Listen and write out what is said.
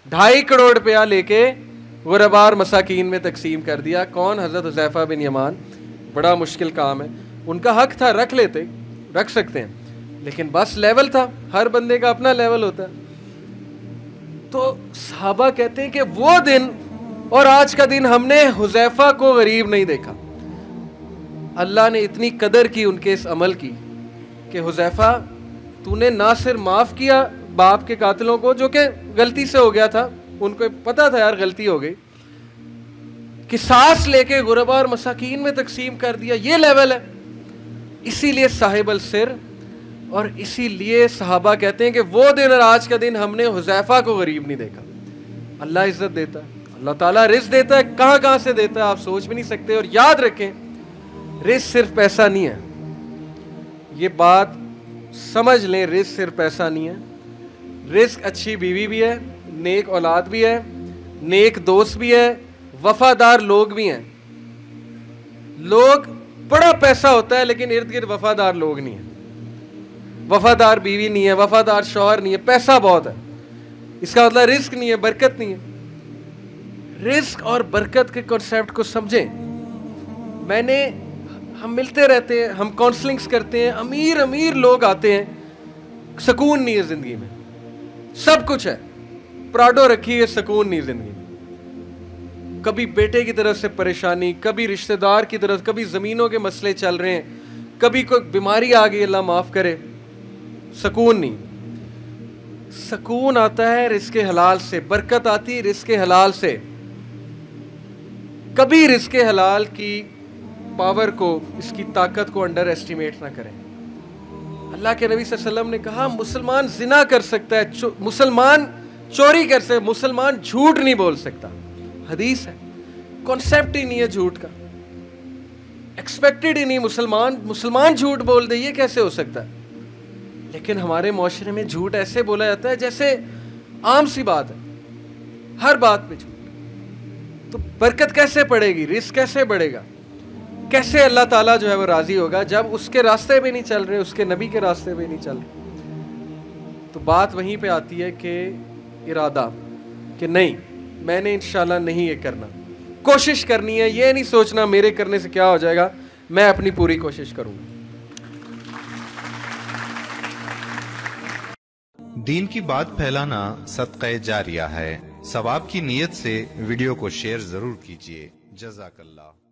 2.5 करोड़ रुपया लेके गुरबा और मसाकीन में तकसीम कर दिया। कौन? हज़रत हुज़ैफ़ा बिन यमान। बड़ा मुश्किल काम है, उनका हक था, रख लेते, रख सकते हैं, लेकिन बस लेवल था, हर बंदे का अपना लेवल होता है। तो सहाबा कहते हैं कि वो दिन और आज का दिन हमने हुज़ैफ़ा को गरीब नहीं देखा। अल्लाह ने इतनी कदर की उनके इस अमल की कि हुज़ैफ़ा तूने ना सिर्फ माफ़ किया बाप के कातिलों को, जो कि गलती से हो गया था, उनको पता था यार गलती हो गई, कि सांस लेके गुरबा और मसाकीन में तकसीम कर दिया। ये लेवल है। इसीलिए साहिबल सिर, और इसीलिए सहाबा कहते हैं कि वो दिन और आज का दिन हमने हुज़ैफ़ा को गरीब नहीं देखा। अल्लाह इज्जत देता है, अल्लाह ताला रिज़्क़ देता है, कहाँ कहाँ से देता है आप सोच भी नहीं सकते। और याद रखें, रिज़्क़ सिर्फ पैसा नहीं है, ये बात समझ लें, रिज़्क़ सिर्फ पैसा नहीं है। रिज़्क़ अच्छी बीवी भी है, नेक औलाद भी है, नेक दोस्त भी है, वफादार लोग भी हैं। लोग, बड़ा पैसा होता है लेकिन इर्द गिर्द वफादार लोग नहीं है, वफादार बीवी नहीं है, वफादार शौहर नहीं है, पैसा बहुत है, इसका मतलब रिज़्क़ नहीं है, बरकत नहीं है। रिज़्क़ और बरकत के कॉन्सेप्ट को समझें। हम मिलते रहते हैं, हम काउंसलिंग्स करते हैं, अमीर अमीर लोग आते हैं, सुकून नहीं है जिंदगी में, सब कुछ है, प्राडो रखी है, सुकून नहीं जिंदगी में। कभी बेटे की तरफ से परेशानी, कभी रिश्तेदार की तरफ, कभी जमीनों के मसले चल रहे हैं, कभी कोई बीमारी आ गई, अल्लाह माफ करे, सुकून नहीं। सुकून आता है रिज़्क़ हलाल से, बरकत आती है रिज़्क़ हलाल से। कभी रिज़्क़ हलाल की पावर को, इसकी ताकत को अंडर एस्टिमेट ना करें। अल्लाह के नबी सल्लल्लाहु अलैहि वसल्लम ने कहा, मुसलमान जिना कर सकता है, मुसलमान चोरी कर सकता है, मुसलमान झूठ नहीं बोल सकता। हदीस है, कॉन्सेप्ट ही नहीं है झूठ का, एक्सपेक्टेड ही नहीं। मुसलमान झूठ बोल दे, ये कैसे हो सकता है? लेकिन हमारे मुआशरे में झूठ ऐसे बोला जाता है जैसे आम सी बात है, हर बात पे झूठ। तो बरकत कैसे पड़ेगी, रिज़्क़ कैसे बढ़ेगा, कैसे अल्लाह ताला जो है वो राजी होगा जब उसके रास्ते पे नहीं चल रहे, उसके नबी के रास्ते पे नहीं चल रहे। तो बात वहीं पे आती है कि इरादा, कि नहीं मैंने इंशाल्लाह नहीं ये करना, कोशिश करनी है, ये नहीं सोचना मेरे करने से क्या हो जाएगा, मैं अपनी पूरी कोशिश करूंगा। दीन की बात फैलाना सदक़े जारिया है। सवाब की नीयत से वीडियो को शेयर जरूर कीजिए। जज़ाकल्लाह।